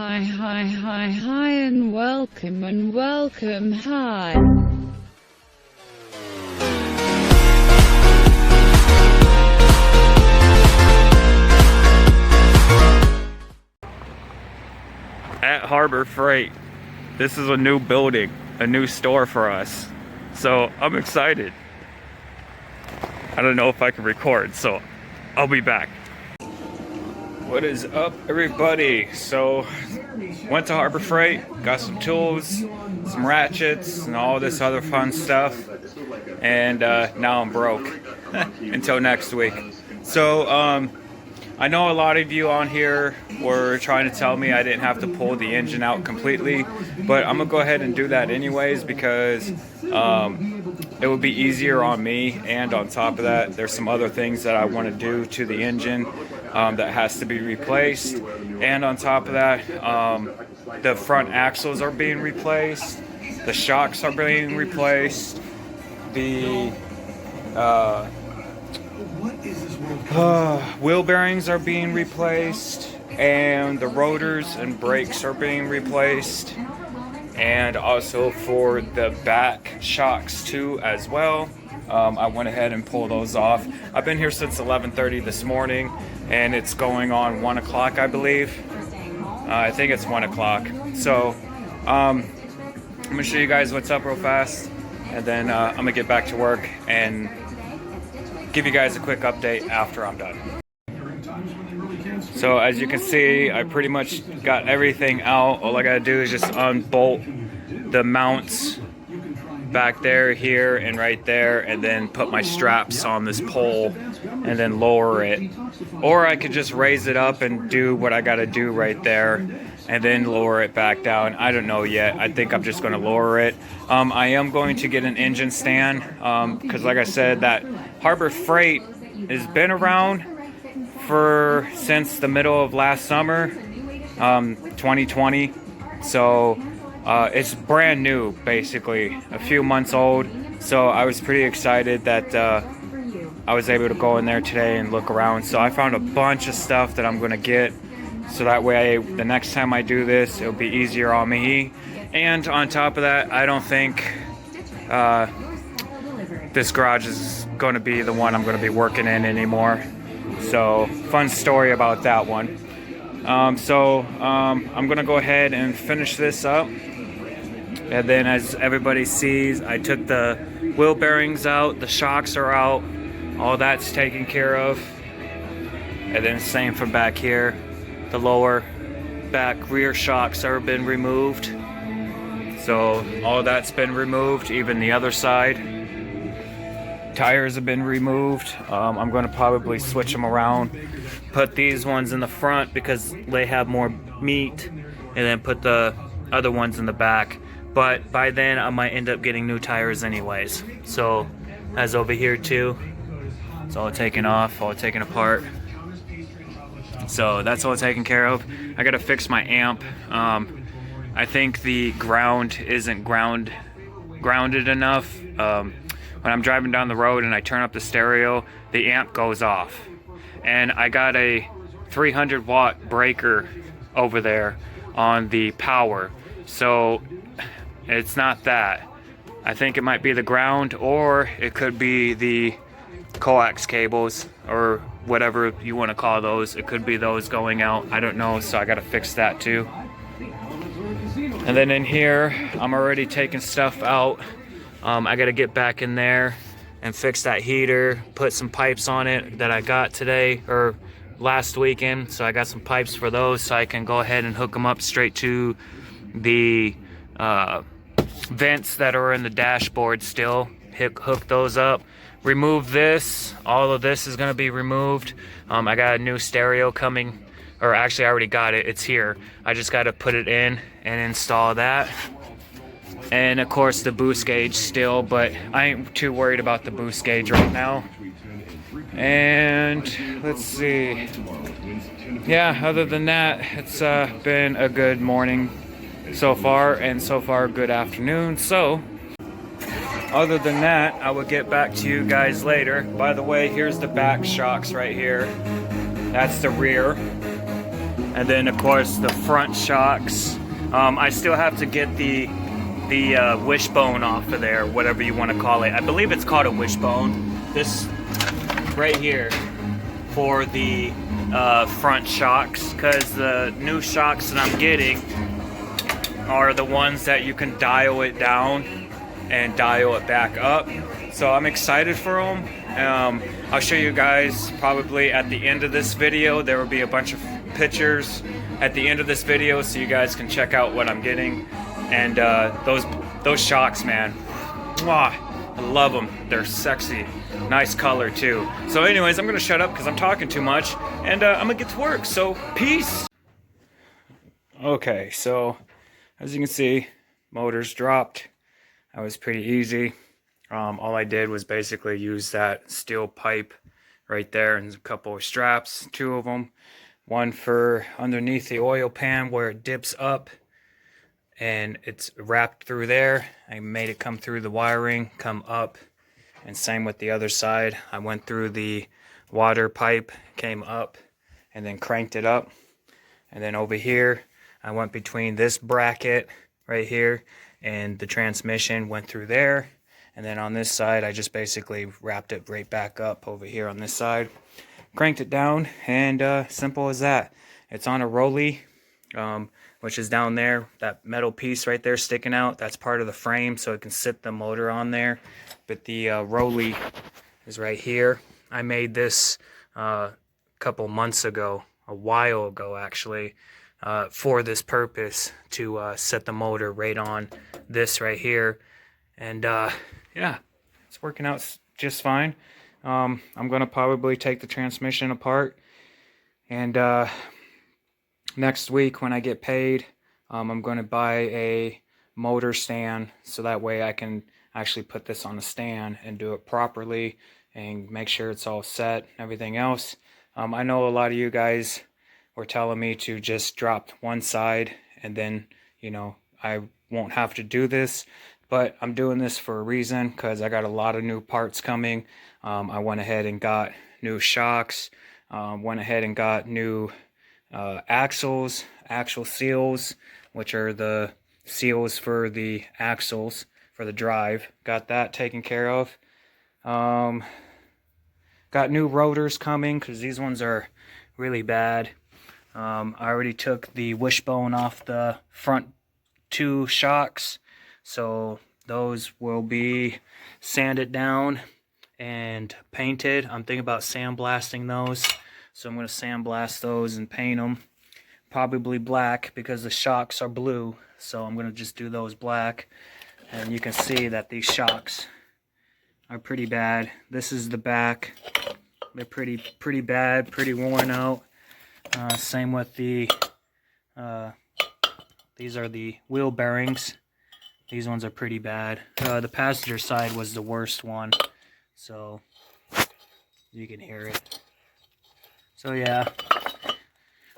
hi, and welcome, hi. At Harbor Freight. This is a new building, a new store for us. So I'm excited. I don't know if I can record, so I'll be back. What is up, everybody? So went to Harbor Freight, got some tools, some ratchets, and all this other fun stuff. And now I'm broke until next week. So I know a lot of you on here were trying to tell me I didn't have to pull the engine out completely, but I'm gonna go ahead and do that anyways because it would be easier on me, and on top of that, there's some other things that I want to do to the engine that has to be replaced. And on top of that, the front axles are being replaced, the shocks are being replaced, the wheel bearings are being replaced, and the rotors and brakes are being replaced, and also for the back shocks too as well. I went ahead and pulled those off. I've been here since 11:30 this morning, and it's going on 1 o'clock, I believe. I think it's 1 o'clock. So I'm gonna show you guys what's up real fast, and then I'm gonna get back to work and give you guys a quick update after I'm done. So as you can see, I pretty much got everything out. All I gotta do is just unbolt the mounts back there, here, and right there, and then put my straps on this pole and then lower it. Or I could just raise it up and do what I gotta do right there and then lower it back down. I don't know yet. I think I'm just gonna lower it. I am going to get an engine stand because like I said, that Harbor Freight has been around since the middle of last summer, 2020. So it's brand new, basically, a few months old. So I was pretty excited that I was able to go in there today and look around. So I found a bunch of stuff that I'm gonna get, so that way the next time I do this, it'll be easier on me. And on top of that, I don't think this garage is going to be the one I'm going to be working in anymore. So fun story about that one. I'm going to go ahead and finish this up. And then as everybody sees, I took the wheel bearings out, the shocks are out, all that's taken care of. And then same for back here. The lower back rear shocks have been removed. So all that's been removed, even the other side. Tires have been removed. I'm going to probably switch them around. Put these ones in the front because they have more meat, and then put the other ones in the back. But by then I might end up getting new tires anyways. So as over here too, it's all taken off, all taken apart. So that's all taken care of. I gotta fix my amp. I think the ground isn't grounded enough. When I'm driving down the road and I turn up the stereo, the amp goes off. And I got a 300 watt breaker over there on the power. So it's not that. I think it might be the ground, or it could be the coax cables, or whatever you want to call those. It could be those going out. I don't know, so I gotta fix that too. And then in here, I'm already taking stuff out. I gotta get back in there and fix that heater, put some pipes on it that I got today or last weekend. So I got some pipes for those, so I can go ahead and hook them up straight to the vents that are in the dashboard still. Hook those up. Remove this. All of this is gonna be removed. I got a new stereo coming, or actually I already got it. It's here. I just gotta put it in and install that. And of course the boost gauge still, but I ain't too worried about the boost gauge right now. And let's see. Yeah, other than that, it's been a good morning so far, and so far good afternoon. So other than that, I will get back to you guys later. By the way, here's the back shocks right here. That's the rear. And then of course the front shocks. I still have to get the wishbone off of there, whatever you want to call it. I believe it's called a wishbone. This right here for the front shocks, because the new shocks that I'm getting are the ones that you can dial it down and dial it back up. So I'm excited for them. I'll show you guys probably at the end of this video. There will be a bunch of pictures at the end of this video so you guys can check out what I'm getting. And those shocks, man, mwah, I love them. They're sexy, nice color too. So anyways, I'm gonna shut up because I'm talking too much, and I'm gonna get to work. So peace. Okay, so as you can see, motors dropped. That was pretty easy. All I did was basically use that steel pipe right there and a couple of straps, 2 of them. One for underneath the oil pan where it dips up and it's wrapped through there. I made it come through the wiring, come up, and same with the other side. I went through the water pipe, came up, and then cranked it up. And then over here, I went between this bracket right here and the transmission, went through there. And then on this side, I just basically wrapped it right back up over here on this side. Cranked it down, and simple as that. It's on a rollie, which is down there. That metal piece right there sticking out, that's part of the frame, so it can sit the motor on there. But the rollie is right here. I made this a couple months ago, a while ago actually, for this purpose, to set the motor right on this right here. And yeah, it's working out just fine. I'm gonna probably take the transmission apart, and next week when I get paid, I'm gonna buy a motor stand so that way I can actually put this on a stand and do it properly and make sure it's all set and everything else. I know a lot of you guys were telling me to just drop one side and then, you know, I won't have to do this. But I'm doing this for a reason, because I got a lot of new parts coming. I went ahead and got new shocks, went ahead and got new axle seals, which are the seals for the axles for the drive. Got that taken care of. Got new rotors coming, because these ones are really bad. I already took the wishbone off the front 2 shocks. So those will be sanded down and painted. I'm thinking about sandblasting those. So I'm going to sandblast those and paint them. Probably black because the shocks are blue. So I'm going to just do those black. And you can see that these shocks are pretty bad. This is the back. They're pretty bad, pretty worn out. Same with the, these are the wheel bearings. These ones are pretty bad. The passenger side was the worst one, so you can hear it. So yeah.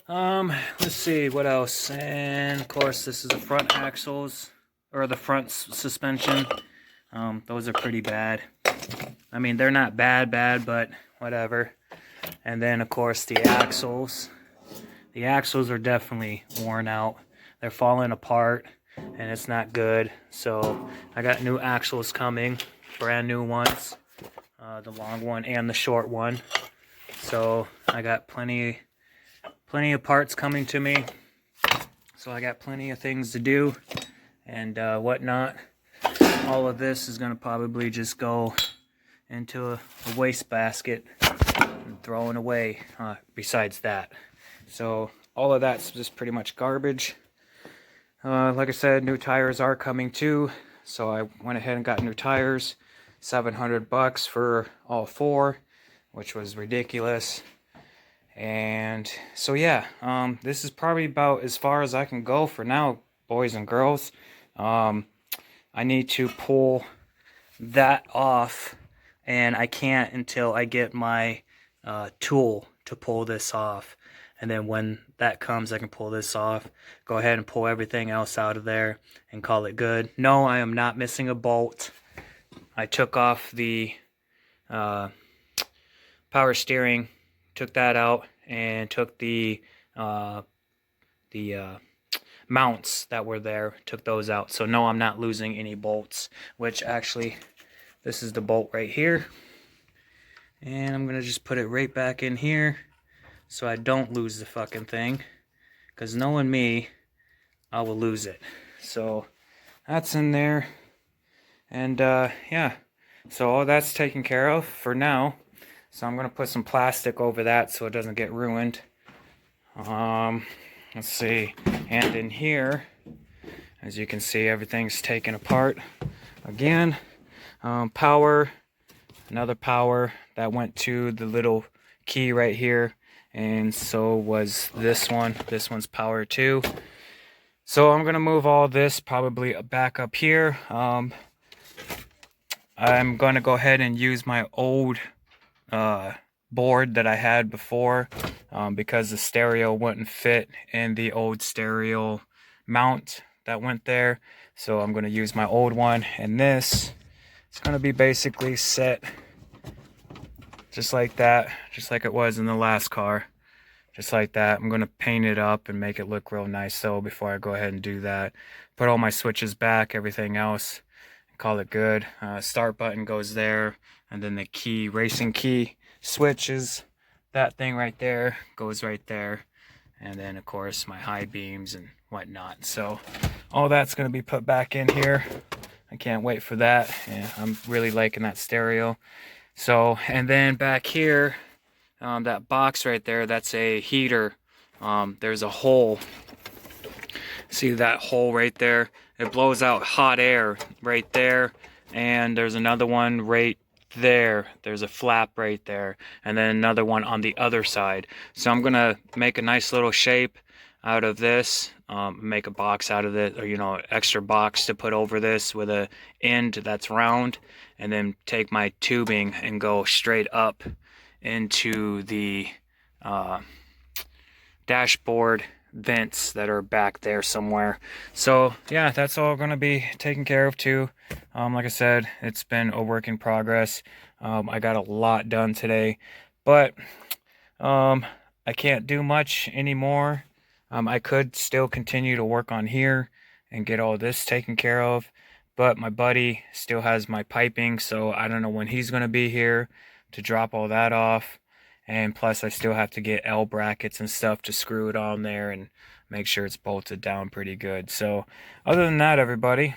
Let's see what else. And of course, this is the front axles, or the front suspension. Those are pretty bad. I mean, they're not bad, but whatever. And then of course the axles. The axles are definitely worn out. They're falling apart, and it's not good. So I got new axles coming, brand new ones, the long one and the short one. So I got plenty of parts coming to me. So I got plenty of things to do and whatnot. All of this is gonna probably just go into a waste basket and thrown away. Besides that, so all of that's just pretty much garbage. Like I said, new tires are coming too, so I went ahead and got new tires. $700 for all 4, which was ridiculous. And so yeah, this is probably about as far as I can go for now, boys and girls. I need to pull that off, and I can't until I get my tool to pull this off. And then when that comes, I can pull this off, go ahead and pull everything else out of there and call it good. No, I am not missing a bolt. I took off the power steering, took that out, and took the mounts that were there, took those out. So no, I'm not losing any bolts, which actually, this is the bolt right here. And I'm gonna just put it right back in here so I don't lose the fucking thing. Because knowing me, I will lose it. So that's in there. And yeah, so all that's taken care of for now. So I'm gonna put some plastic over that so it doesn't get ruined. Let's see, and in here, as you can see, everything's taken apart again. Power, another power that went to the little key right here, and so was this one. This one's power too. So I'm gonna move all this probably back up here. I'm gonna go ahead and use my old board that I had before, because the stereo wouldn't fit in the old stereo mount that went there. So I'm going to use my old one, and this is going to be basically set just like that, just like it was in the last car, just like that. I'm going to paint it up and make it look real nice though before I go ahead and do that. Put all my switches back, everything else, and call it good. Start button goes there, and then the key, racing key switches, that thing right there goes right there, and then of course my high beams and whatnot. So all that's going to be put back in here. I can't wait for that. Yeah, I'm really liking that stereo. So, and then back here, that box right there, that's a heater. There's a hole. See that hole right there? It blows out hot air right there, and there's another one right there. There's a flap right there, and then another one on the other side. So I'm gonna make a nice little shape out of this, make a box out of it, or you know, extra box to put over this with a end that's round, and then take my tubing and go straight up into the dashboard vents that are back there somewhere. So yeah, that's all gonna be taken care of too. Like I said, it's been a work in progress. I got a lot done today, but I can't do much anymore. I could still continue to work on here and get all this taken care of, but my buddy still has my piping, so I don't know when he's gonna be here to drop all that off. And plus I still have to get L brackets and stuff to screw it on there and make sure it's bolted down pretty good. So other than that, everybody,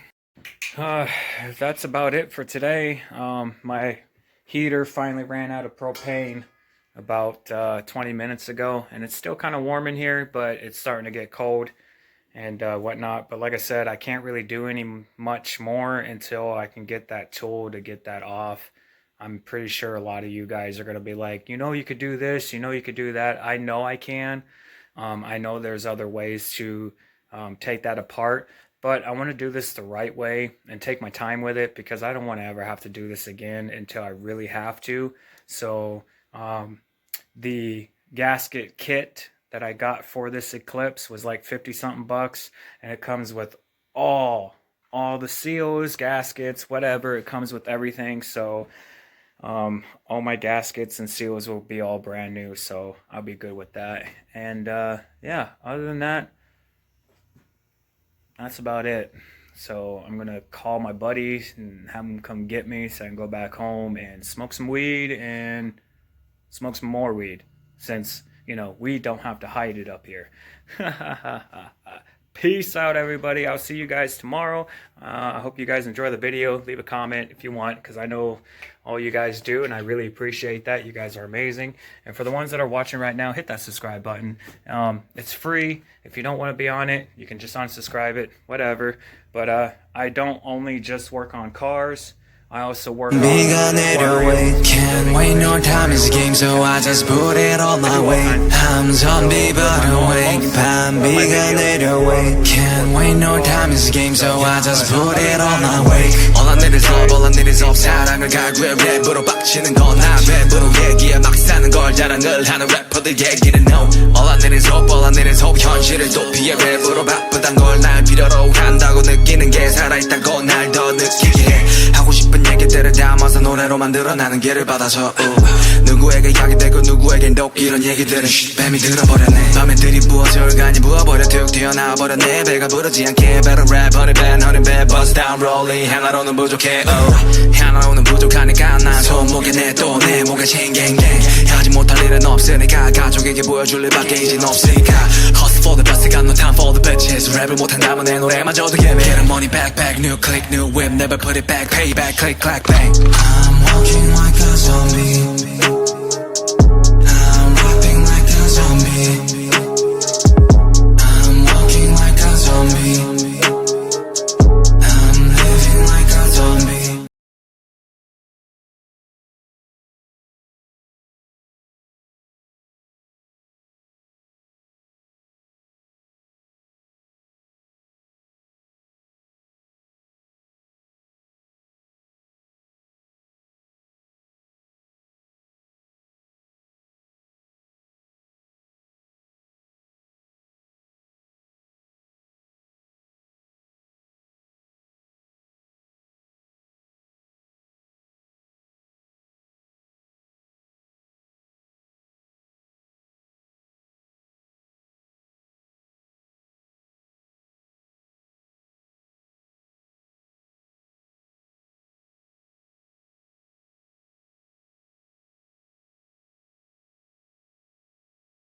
that's about it for today. My heater finally ran out of propane about 20 minutes ago, and it's still kind of warm in here, but it's starting to get cold and whatnot. But like I said, I can't really do any much more until I can get that tool to get that off. I'm pretty sure a lot of you guys are going to be like, you know, you could do this, you know, you could do that. I know I can. I know there's other ways to take that apart, but I want to do this the right way and take my time with it, because I don't want to ever have to do this again until I really have to. So the gasket kit that I got for this Eclipse was like 50 something bucks, and it comes with all the seals, gaskets, whatever. It comes with everything. So all my gaskets and seals will be all brand new, so I'll be good with that. And yeah, other than that, that's about it. So I'm gonna call my buddies and have them come get me so I can go back home and smoke some weed and smoke some more weed, since, you know, we don't have to hide it up here. Peace out, everybody. I'll see you guys tomorrow. I hope you guys enjoy the video. Leave a comment if you want, because I know all you guys do, and I really appreciate that. You guys are amazing. And for the ones that are watching right now, hit that subscribe button. It's free. If you don't want to be on it, you can just unsubscribe it, whatever. But I don't only just work on cars. I also work on can't wait, no time is a game, so I just put it all my way. I'm zombie but awake, 밤비가 내려와. Can't wait, no time is a game, so I just put it all my way. All I need is love, all I need is hope. 사랑을 갈구해 랩으로 박치는 건 나 랩으로 얘기해. 막 사는 걸 자랑을 하는 래퍼들 얘기는 no. All I need is hope, all I need is hope. 현실을 도피해 랩으로 바쁘단 걸 날 필요로 한다고 느끼는 게 살아있다고 날 더 느끼게 해. 하고 싶은 얘기들을 담아서 노래로 만들어 나는 길을 받아서 누구에게 약이 되고 누구에겐 독 이런 얘기들은 뱀이 들어버렸네 밤에 들이부어서 얼간이 부어버려 툭 튀어나와버렸네 배가 부르지 않게 better rap honey bad honey bad buzz down rolling 하나로는 부족해 하나로는 부족하니까 난 손목에 내 또 내 목에 챙갱갱 하지 못할 일은 없으니까 가족에게 보여줄 일밖에 이젠 없으니까 Hustle for the best got no time for the bitches 랩을 못한다면 내 노래마저도 개미 Get the money back back new click new whip never put it back pay back click clack bang I'm walking like a zombie